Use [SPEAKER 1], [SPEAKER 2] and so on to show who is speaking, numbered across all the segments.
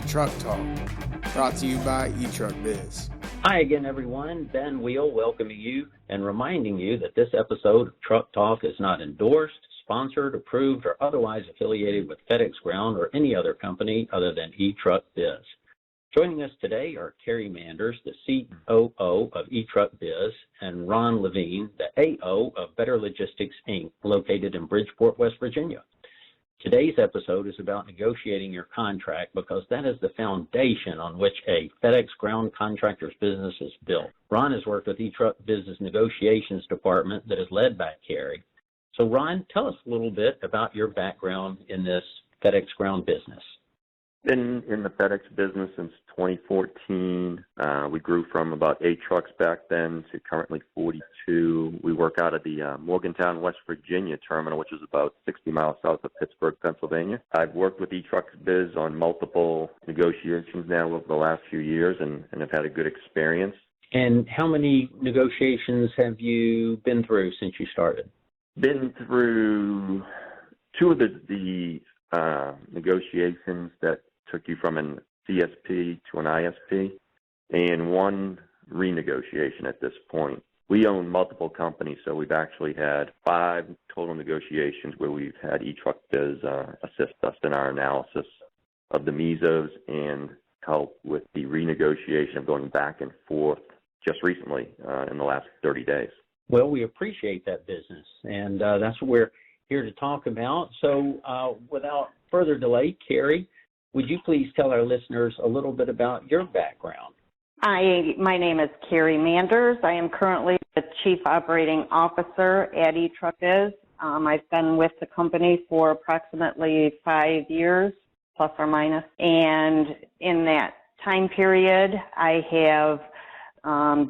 [SPEAKER 1] Truck Talk, brought to you by eTruckBiz.
[SPEAKER 2] Hi again, everyone. Ben Wheel welcoming you and reminding you that this episode of Truck Talk is not endorsed, sponsored, approved, or otherwise affiliated with fedexground or any other company other than eTruckBiz. Joining us today are Carrie Manders, the COO of eTruckBiz, and Ron Levine, the AO of Better Logistics, Inc., located in Bridgeport, West Virginia. Today's episode is about negotiating your contract because that is the foundation on which a FedExground contractor's business is built. Ron has worked with eTruckBiz's negotiations department that is led by Carrie. So Ron, tell us a little bit about your background in this FedExground business.
[SPEAKER 3] Been in the FedEx business since 2014. We grew from about 8 trucks back then to currently 42. We work out of the Morgantown, West Virginia terminal, which is about 60 miles south of Pittsburgh, Pennsylvania. I've worked with eTruckBiz on multiple negotiations now over the last few years and have had a good experience.
[SPEAKER 2] And how many negotiations have you been through since you started?
[SPEAKER 3] Been through 2 of the negotiations that took you from an CSP to an ISP, and 1 renegotiation at this point. We own multiple companies, so we've actually had 5 total negotiations where we've had eTruckBiz assist us in our analysis of the mesos and help with the renegotiation of going back and forth just recently in the last 30 days.
[SPEAKER 2] Well, we appreciate that business, and that's what we're here to talk about. So without further delay, Carrie, would you please tell our listeners a little bit about your background?
[SPEAKER 4] My name is Carrie Manders. I am currently the Chief Operating Officer at eTruckBiz. I've been with the company for approximately 5 years, plus or minus. And in that time period, I have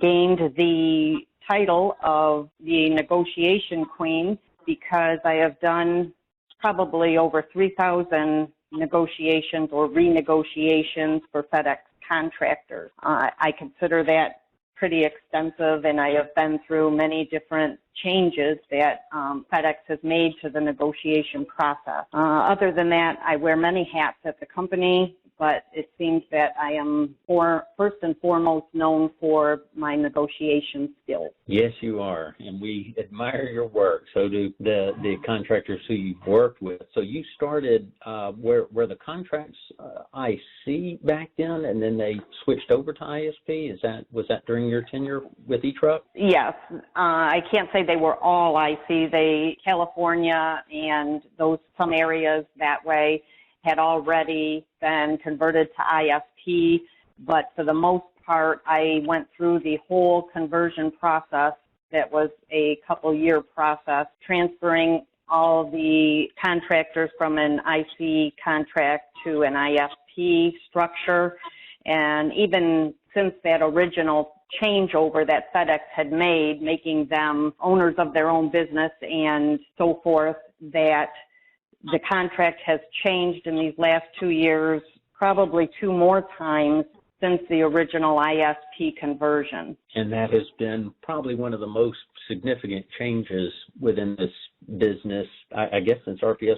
[SPEAKER 4] gained the title of the negotiation queen because I have done probably over 3,000 negotiations or renegotiations for FedEx contractors. I consider that pretty extensive, and I have been through many different changes that FedEx has made to the negotiation process. Other than that, I wear many hats at the company, but it seems that I am first and foremost known for my negotiation skills.
[SPEAKER 2] Yes, you are, and we admire your work. So do the contractors who you've worked with. So you started where the contracts IC back then, and then they switched over to ISP. Was that during your tenure with eTruck?
[SPEAKER 4] Yes, I can't say they were all IC. California and some areas that way had already been converted to ISP, but for the most part, I went through the whole conversion process. That was a couple-year process, transferring all the contractors from an IC contract to an ISP structure. And even since that original changeover that FedEx had made, making them owners of their own business and so forth, that the contract has changed in these last 2 years, probably 2 more times since the original ISP conversion.
[SPEAKER 2] And that has been probably one of the most significant changes within this business, I guess, since RPS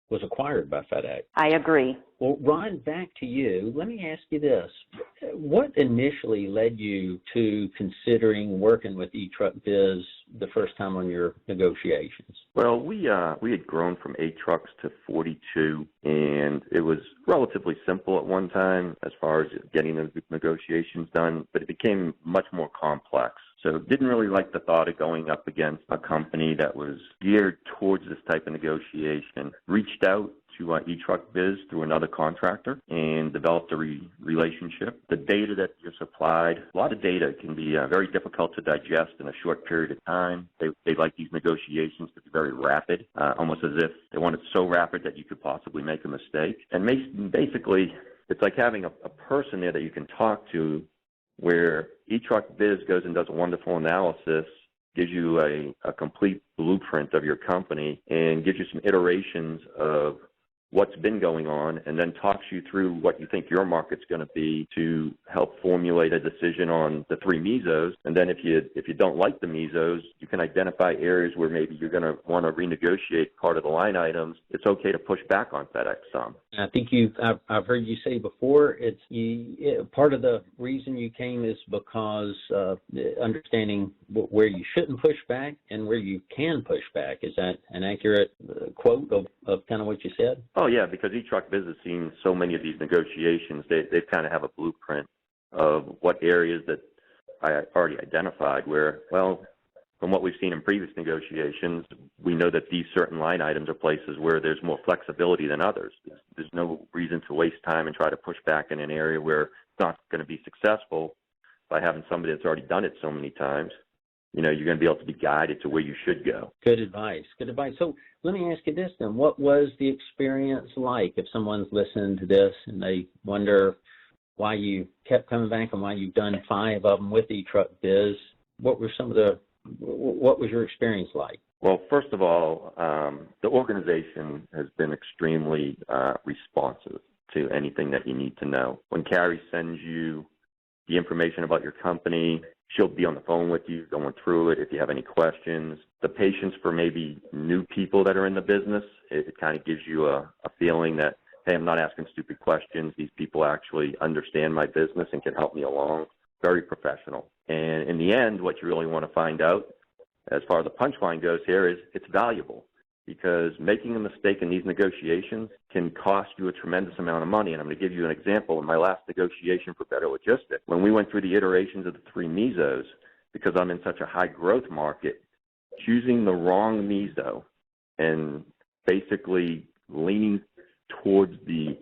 [SPEAKER 2] was acquired by FedEx.
[SPEAKER 4] I agree.
[SPEAKER 2] Well, Ron, back to you. Let me ask you this. What initially led you to considering working with eTruckBiz the first time on your negotiations?
[SPEAKER 3] Well, we had grown from 8 trucks to 42, and it was relatively simple at one time as far as getting the negotiations done, but it became much more complex. So didn't really like the thought of going up against a company that was geared towards this type of negotiation. Reached out to eTruckBiz through another contractor and developed a relationship. The data that you're supplied, a lot of data can be very difficult to digest in a short period of time. They like these negotiations to be very rapid, almost as if they want it so rapid that you could possibly make a mistake. And basically, it's like having a person there that you can talk to, where eTruckBiz goes and does a wonderful analysis, gives you a complete blueprint of your company, and gives you some iterations of what's been going on, and then talks you through what you think your market's going to be to help formulate a decision on the 3 mesos. And then if you don't like the mesos, you can identify areas where maybe you're going to want to renegotiate part of the line items. It's okay to push back on FedEx some.
[SPEAKER 2] I think I've heard you say before, part of the reason you came is because understanding where you shouldn't push back and where you can push back. Is that an accurate quote of kind of what you said?
[SPEAKER 3] Oh, yeah, because eTruckBiz has seen so many of these negotiations. They kind of have a blueprint of what areas that I already identified where, well, from what we've seen in previous negotiations, we know that these certain line items are places where there's more flexibility than others. There's no reason to waste time and try to push back in an area where it's not going to be successful by having somebody that's already done it so many times. You're going to be able to be guided to where you should go.
[SPEAKER 2] Good advice. Good advice. So let me ask you this then. What was the experience like if someone's listening to this and they wonder why you kept coming back and why you've done 5 of them with eTruckBiz? What was your experience like?
[SPEAKER 3] Well, first of all, the organization has been extremely responsive to anything that you need to know. When Carrie sends you the information about your company, she'll be on the phone with you, going through it if you have any questions. The patience for maybe new people that are in the business, it kind of gives you a feeling that, hey, I'm not asking stupid questions. These people actually understand my business and can help me along. Very professional. And in the end, what you really want to find out, as far as the punchline goes here, is it's valuable. Because making a mistake in these negotiations can cost you a tremendous amount of money. And I'm going to give you an example. In my last negotiation for Better Logistics, when we went through the iterations of the 3 mesos, because I'm in such a high growth market, choosing the wrong meso and basically leaning towards the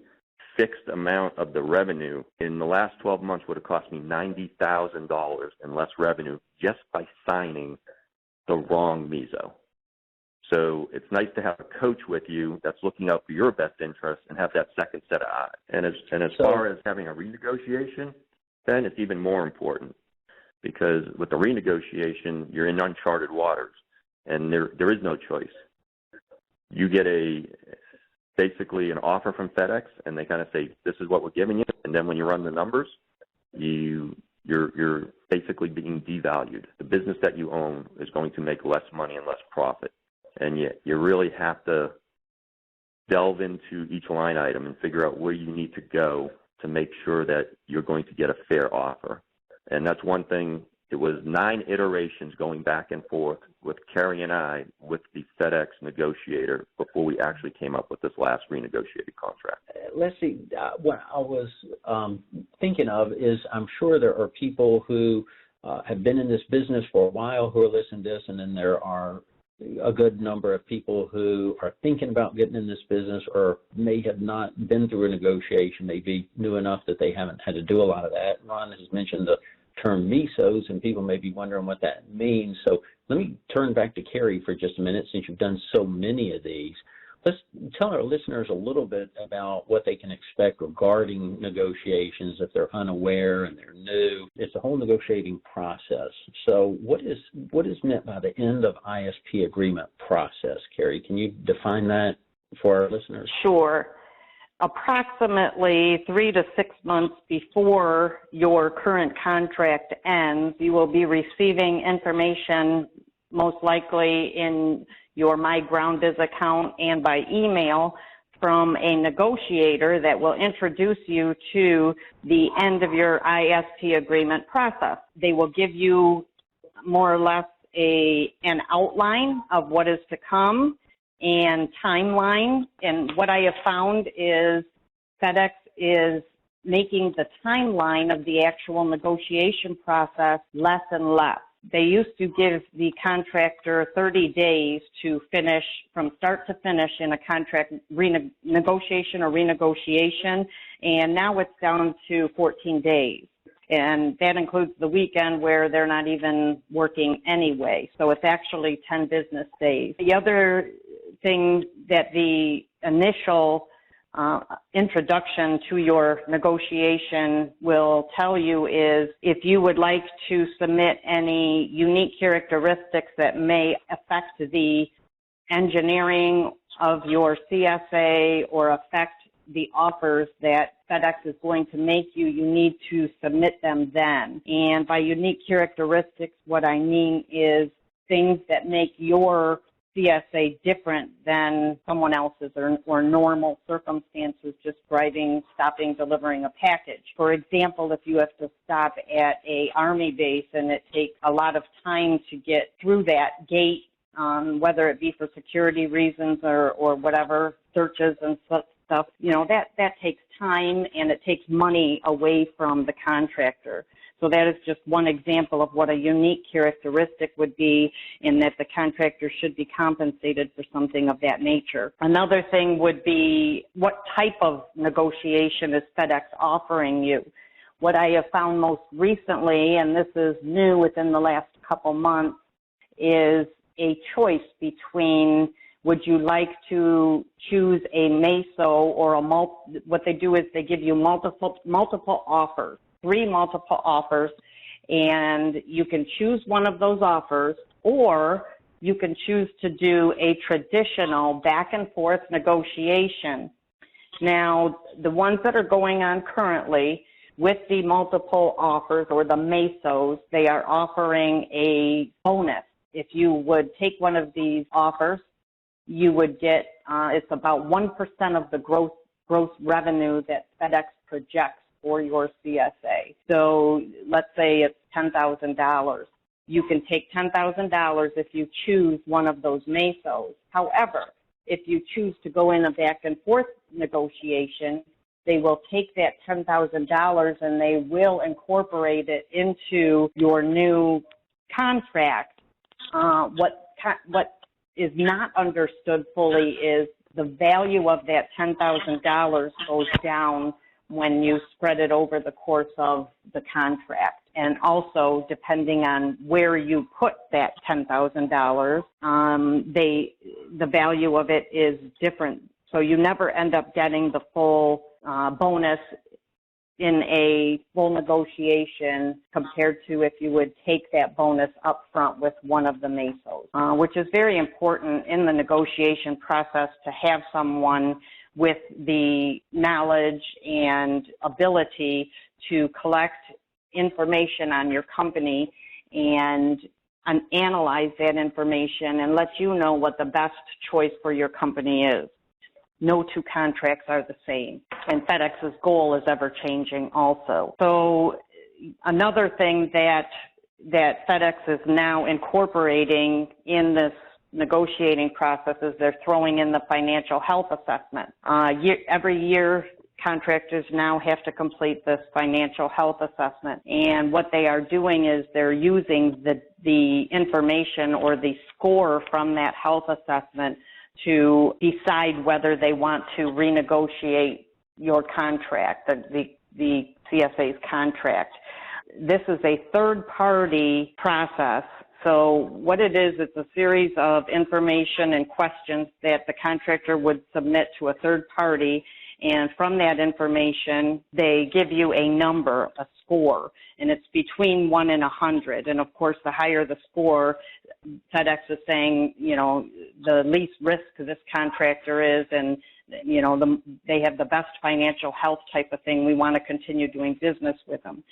[SPEAKER 3] fixed amount of the revenue in the last 12 months would have cost me $90,000 in less revenue just by signing the wrong meso. So it's nice to have a coach with you that's looking out for your best interest and have that second set of eyes. And as far as having a renegotiation, then it's even more important because with the renegotiation, you're in uncharted waters and there is no choice. You get basically an offer from FedEx and they kind of say, this is what we're giving you. And then when you run the numbers, you're basically being devalued. The business that you own is going to make less money and less profit. And yet you really have to delve into each line item and figure out where you need to go to make sure that you're going to get a fair offer. And that's one thing. It was 9 iterations going back and forth with Carrie and I with the FedEx negotiator before we actually came up with this last renegotiated contract.
[SPEAKER 2] Let's see. What I was thinking of is I'm sure there are people who have been in this business for a while who are listening to this, and then there are a good number of people who are thinking about getting in this business or may have not been through a negotiation, maybe new enough that they haven't had to do a lot of that. Ron has mentioned the term mesos, and people may be wondering what that means. So let me turn back to Carrie for just a minute since you've done so many of these. Let's tell our listeners a little bit about what they can expect regarding negotiations if they're unaware and they're new. It's a whole negotiating process. So what is meant by the end of ISP agreement process, Carrie? Can you define that for our listeners?
[SPEAKER 4] Sure. Approximately 3 to 6 months before your current contract ends, you will be receiving information most likely in your MyGroundBiz account and by email from a negotiator that will introduce you to the end of your ISP agreement process. They will give you more or less an outline of what is to come and timeline. And what I have found is FedEx is making the timeline of the actual negotiation process less and less. They used to give the contractor 30 days to finish, from start to finish in a contract negotiation or renegotiation, and now it's down to 14 days. And that includes the weekend where they're not even working anyway. So it's actually 10 business days. The other thing that the initial introduction to your negotiation will tell you is if you would like to submit any unique characteristics that may affect the engineering of your CSA or affect the offers that FedEx is going to make you, you need to submit them then. And by unique characteristics, what I mean is things that make your CSA different than someone else's or normal circumstances, just driving, stopping, delivering a package. For example, if you have to stop at a Army base and it takes a lot of time to get through that gate, whether it be for security reasons or whatever, searches and stuff, that takes time and it takes money away from the contractor. So that is just one example of what a unique characteristic would be, in that the contractor should be compensated for something of that nature. Another thing would be, what type of negotiation is FedEx offering you? What I have found most recently, and this is new within the last couple months, is a choice between, would you like to choose a MESO or what they do is they give you multiple offers. 3 multiple offers, and you can choose one of those offers, or you can choose to do a traditional back and forth negotiation. Now, the ones that are going on currently with the multiple offers or the MESOs, they are offering a bonus. If you would take one of these offers, you would get, it's about 1% of the gross revenue that FedEx projects for your CSA. So let's say it's $10,000. You can take $10,000 if you choose one of those MESOs. However, if you choose to go in a back and forth negotiation, they will take that $10,000 and they will incorporate it into your new contract. What is not understood fully is the value of that $10,000 goes down when you spread it over the course of the contract. And also, depending on where you put that $10,000, the value of it is different. So you never end up getting the full bonus in a full negotiation compared to if you would take that bonus up front with one of the MESOs, which is very important in the negotiation process, to have someone with the knowledge and ability to collect information on your company and analyze that information and let you know what the best choice for your company is. No 2 contracts are the same, and FedEx's goal is ever changing also. So another thing that FedEx is now incorporating in this negotiating process is they're throwing in the financial health assessment. Every year, contractors now have to complete this financial health assessment, and what they are doing is they're using the information or the score from that health assessment to decide whether they want to renegotiate your contract, the CSA's contract. This is a third-party process. So what it is, it's a series of information and questions that the contractor would submit to a third party, and from that information, they give you a number, a score, and it's between 1 and 100. And of course, the higher the score, FedEx is saying, the least risk this contractor is, and they have the best financial health type of thing. We want to continue doing business with them.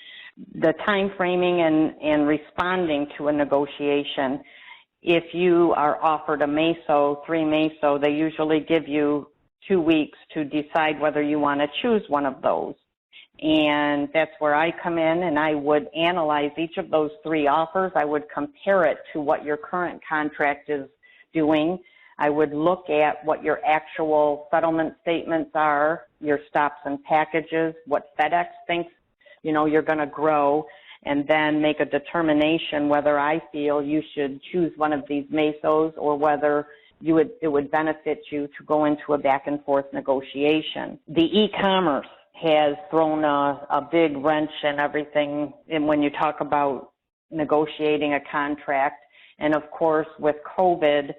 [SPEAKER 4] The time framing and responding to a negotiation, if you are offered a MESO, 3 MESO, they usually give you 2 weeks to decide whether you want to choose one of those. And that's where I come in, and I would analyze each of those 3 offers. I would compare it to what your current contract is doing. I would look at what your actual settlement statements are, your stops and packages, what FedEx thinks, you're going to grow, and then make a determination whether I feel you should choose one of these MESOs or whether it would benefit you to go into a back and forth negotiation. The e-commerce has thrown a big wrench in everything when you talk about negotiating a contract. And of course, with COVID,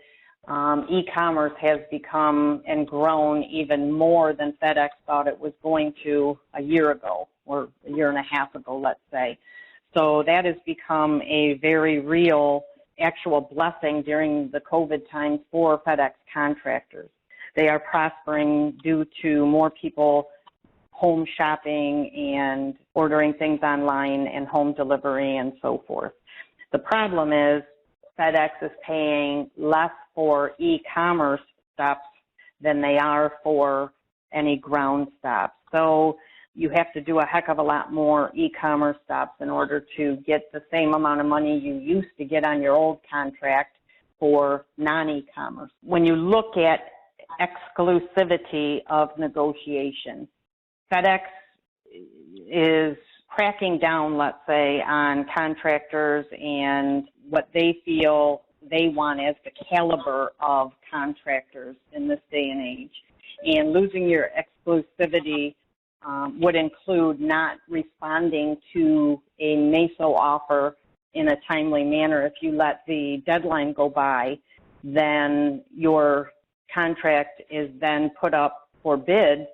[SPEAKER 4] e-commerce has become and grown even more than FedEx thought it was going to a year ago, or a year and a half ago, let's say. So that has become a very real, actual blessing during the COVID times for FedEx contractors. they are prospering due to more people home shopping and ordering things online and home delivery and so forth. The problem is FedEx is paying less for e-commerce stops than they are for any ground stops. So you have to do a heck of a lot more e-commerce stops in order to get the same amount of money you used to get on your old contract for non-e-commerce. When you look at exclusivity of negotiation, FedEx is cracking down, let's say, on contractors and what they feel they want as the caliber of contractors in this day and age. And losing your exclusivity would include not responding to a MESO offer in a timely manner. If you let the deadline go by, then your contract is then put up for bid,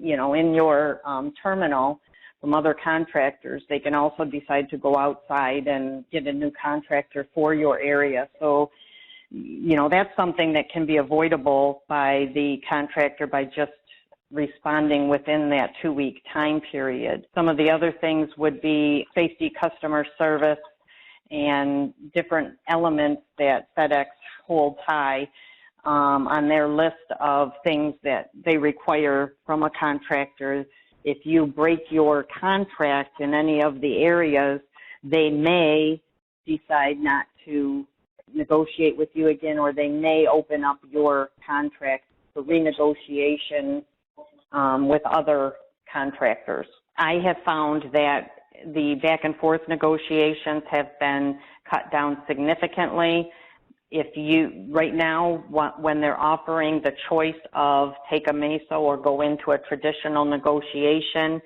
[SPEAKER 4] in your terminal from other contractors. They can also decide to go outside and get a new contractor for your area. So, that's something that can be avoidable by the contractor by just responding within that 2-week time period. Some of the other things would be safety, customer service, and different elements that FedEx holds high on their list of things that they require from a contractor. If you break your contract in any of the areas, they may decide not to negotiate with you again, or they may open up your contract for renegotiation with other contractors. I have found that the back and forth negotiations have been cut down significantly. Right now, when they're offering the choice of take a MESO or go into a traditional negotiation,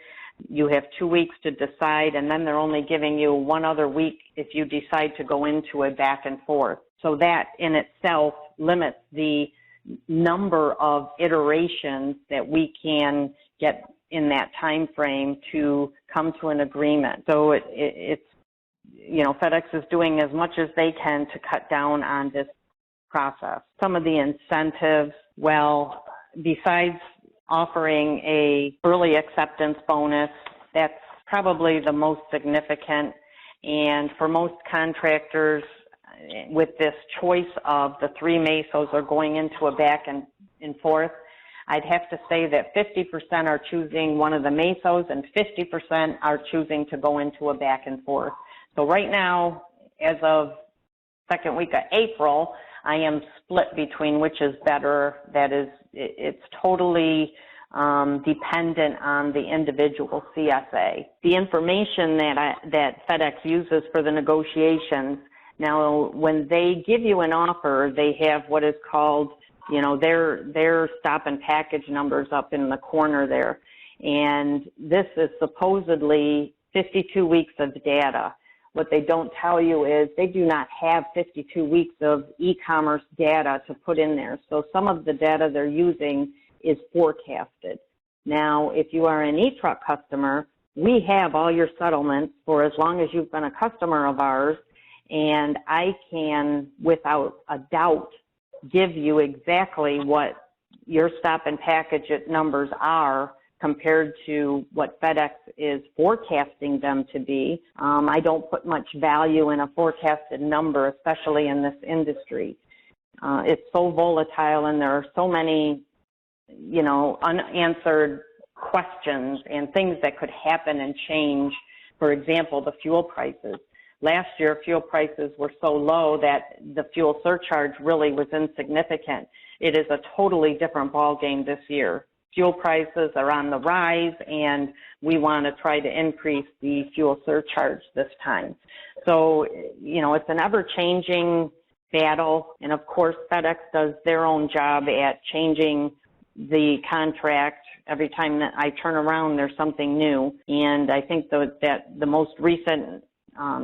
[SPEAKER 4] you have 2 weeks to decide, and then they're only giving you 1 other week if you decide to go into a back and forth. So that in itself limits the number of iterations that we can get in that time frame to come to an agreement. So it's FedEx is doing as much as they can to cut down on this process. Some of the incentives, well, besides offering a early acceptance bonus, that's probably the most significant. And for most contractors, with this choice of the 3 MESOs or going into a back and forth, I'd have to say that 50% are choosing one of the MESOs and 50% are choosing to go into a back and forth. So right now, as of second week of April, I am split between which is better. That is, it's totally dependent on the individual CSA. The information that FedEx uses for the negotiations, now when they give you an offer, they have what is called, their stop and package numbers up in the corner there. And this is supposedly 52 weeks of data. What they don't tell you is they do not have 52 weeks of e-commerce data to put in there. So some of the data they're using is forecasted. Now, if you are an eTruck customer, we have all your settlements for as long as you've been a customer of ours, and I can, without a doubt, give you exactly what your stop and package numbers are compared to what FedEx is forecasting them to be. I don't put much value in a forecasted number, especially in this industry. It's so volatile, and there are so many, unanswered questions and things that could happen and change. For example, the fuel prices. Last year, fuel prices were so low that the fuel surcharge really was insignificant. It is a totally different ballgame this year. Fuel prices are on the rise, and we want to try to increase the fuel surcharge this time. So, it's an ever-changing battle, and of course, FedEx does their own job at changing the contract. Every time that I turn around, there's something new, and I think that the most recent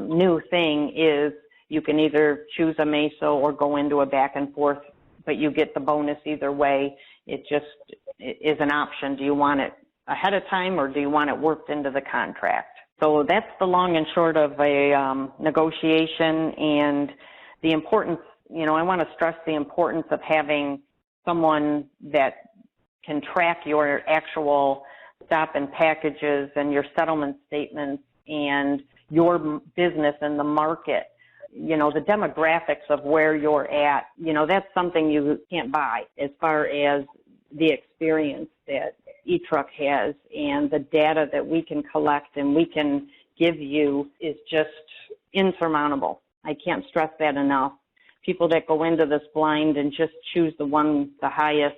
[SPEAKER 4] new thing is you can either choose a MESO or go into a back and forth, but you get the bonus either way. It just is an option. Do you want it ahead of time, or do you want it worked into the contract? So that's the long and short of a negotiation, and the importance, I want to stress the importance of having someone that can track your actual stop and packages and your settlement statements and your business in the market, the demographics of where you're at, that's something you can't buy as far as the experience that eTruck has, and the data that we can collect and we can give you is just insurmountable. I can't stress that enough. People that go into this blind and just choose the highest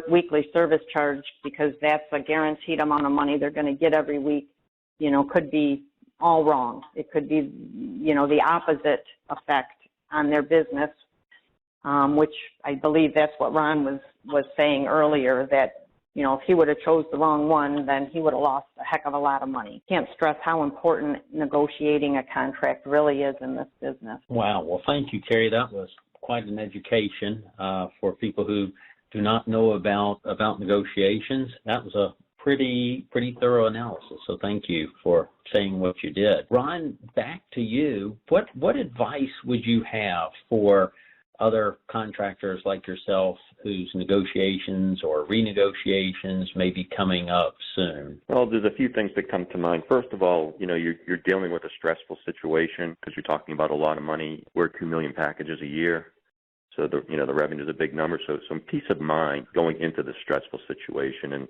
[SPEAKER 4] weekly service charge because that's a guaranteed amount of money they're going to get every week, could be all wrong. It could be, the opposite effect on their business, which I believe that's what Ron was saying earlier, that, if he would have chose the wrong one, then he would have lost a heck of a lot of money. Can't stress how important negotiating a contract really is in this business.
[SPEAKER 2] Wow. Well, thank you, Carrie. That was quite an education for people who do not know about negotiations. That was a pretty thorough analysis. So thank you for saying what you did. Ron, back to you. What advice would you have for other contractors like yourself whose negotiations or renegotiations may be coming up soon?
[SPEAKER 3] Well, there's a few things that come to mind. First of all, you're dealing with a stressful situation because you're talking about a lot of money. We're 2 million packages a year. So the revenue is a big number. So some peace of mind going into this stressful situation, and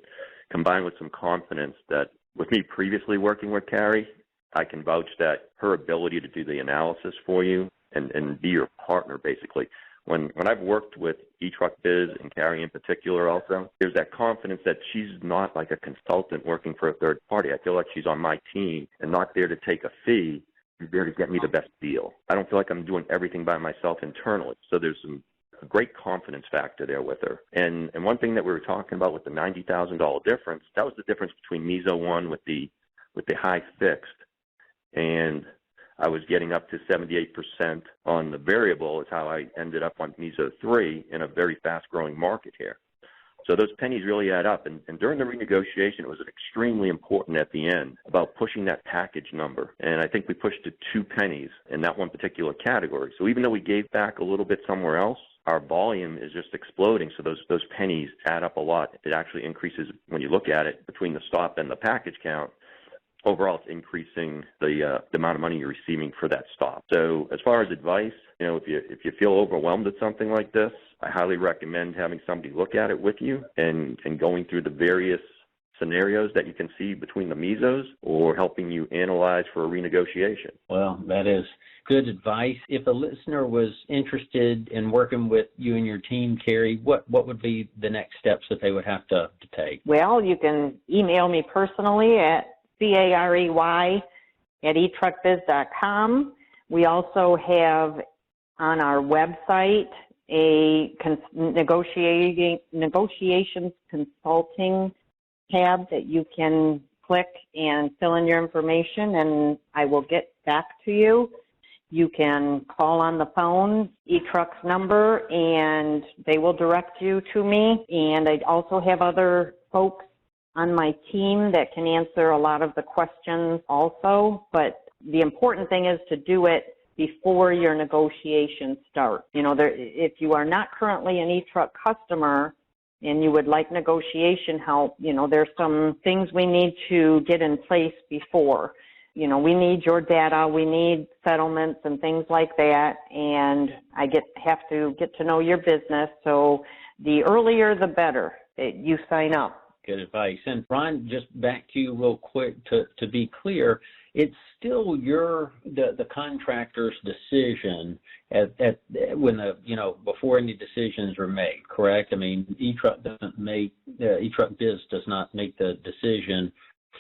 [SPEAKER 3] combined with some confidence that with me previously working with Carrie, I can vouch that her ability to do the analysis for you and be your partner, basically. When I've worked with eTruckBiz and Carrie in particular also, there's that confidence that she's not like a consultant working for a third party. I feel like she's on my team and not there to take a fee. She's there to get me the best deal. I don't feel like I'm doing everything by myself internally. So there's a great confidence factor there with her. And one thing that we were talking about with the $90,000 difference, that was the difference between Meso 1 with the high fixed, and I was getting up to 78% on the variable is how I ended up on Meso 3 in a very fast-growing market here. So those pennies really add up. And during the renegotiation, it was extremely important at the end about pushing that package number. And I think we pushed to 2 pennies in that one particular category. So even though we gave back a little bit somewhere else, our volume is just exploding. So those pennies add up a lot. It actually increases, when you look at it, between the stop and the package count. Overall, it's increasing the amount of money you're receiving for that stop. So as far as advice, if you feel overwhelmed at something like this, I highly recommend having somebody look at it with you and going through the various scenarios that you can see between the mesos or helping you analyze for a renegotiation.
[SPEAKER 2] Well, that is good advice. If a listener was interested in working with you and your team, Carrie, what would be the next steps that they would have to take?
[SPEAKER 4] Well, you can email me personally at carey@eTruckBiz.com. We also have on our website a negotiations consulting tab that you can click and fill in your information, and I will get back to you. You can call on the phone, eTruck's number, and they will direct you to me. And I also have other folks on my team that can answer a lot of the questions also, but the important thing is to do it before your negotiations start. If you are not currently an eTruck customer and you would like negotiation help, there's some things we need to get in place before. We need your data, we need settlements and things like that, and I have to get to know your business, so the earlier the better that you sign up.
[SPEAKER 2] Good advice. And Ron, just back to you real quick to be clear, it's still the contractor's decision before any decisions are made, correct? I mean, eTruckBiz does not make the decision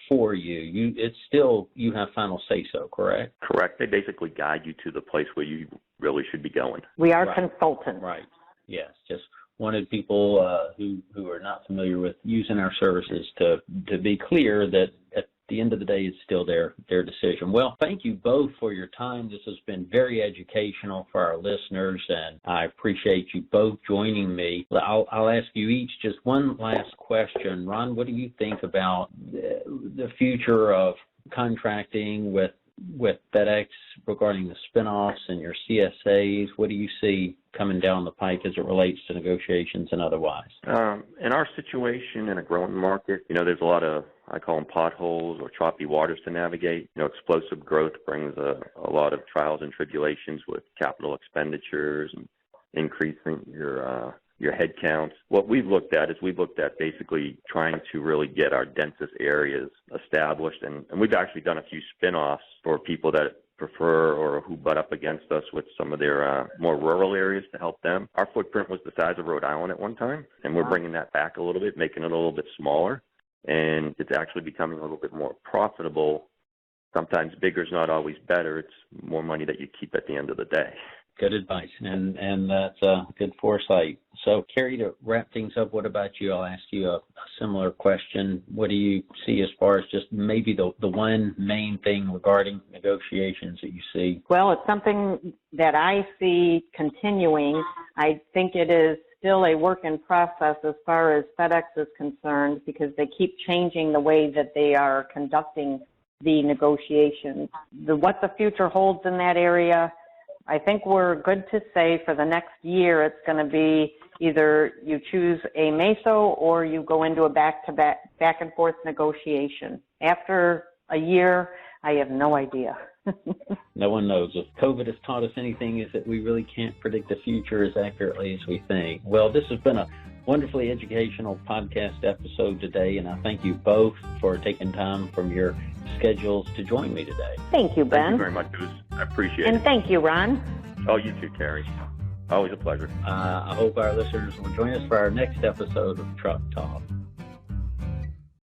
[SPEAKER 2] for you. It's still, you have final say so, correct?
[SPEAKER 3] Correct. They basically guide you to the place where you really should be going.
[SPEAKER 4] We are consultants.
[SPEAKER 2] Right. Yes. Just wanted people who are not familiar with using our services to be clear that at the end of the day, it's still their decision. Well, thank you both for your time. This has been very educational for our listeners, and I appreciate you both joining me. I'll ask you each just one last question. Ron, what do you think about the future of contracting with with FedEx regarding the spinoffs and your CSAs? What do you see coming down the pike as it relates to negotiations and otherwise?
[SPEAKER 3] In our situation in a growing market, there's a lot of, I call them potholes or choppy waters to navigate. Explosive growth brings a lot of trials and tribulations with capital expenditures and increasing your head counts. What we've looked at is basically trying to really get our densest areas established, and we've actually done a few spin-offs for people that prefer or who butt up against us with some of their more rural areas to help them. Our footprint was the size of Rhode Island at one time, and we're bringing that back a little bit, making it a little bit smaller, and it's actually becoming a little bit more profitable. Sometimes bigger is not always better. It's more money that you keep at the end of the day.
[SPEAKER 2] Good advice, and that's a good foresight. So, Carrie, to wrap things up, what about you? I'll ask you a similar question. What do you see as far as just maybe the one main thing regarding negotiations that you see?
[SPEAKER 4] Well, it's something that I see continuing. I think it is still a work in process as far as FedEx is concerned, because they keep changing the way that they are conducting the negotiations. What the future holds in that area, I think we're good to say for the next year it's going to be either you choose a MESO or you go into a back and forth negotiation. After a year, I have no idea.
[SPEAKER 2] No one knows. If COVID has taught us anything, is that we really can't predict the future as accurately as we think. Well, this has been a wonderfully educational podcast episode today, and I thank you both for taking time from your schedules to join me today.
[SPEAKER 4] Thank you, Ben.
[SPEAKER 3] Thank you very much. I appreciate it.
[SPEAKER 4] And thank you, Ron.
[SPEAKER 3] Oh, you too, Carrie. Always a pleasure.
[SPEAKER 2] I hope our listeners will join us for our next episode of Truck Talk.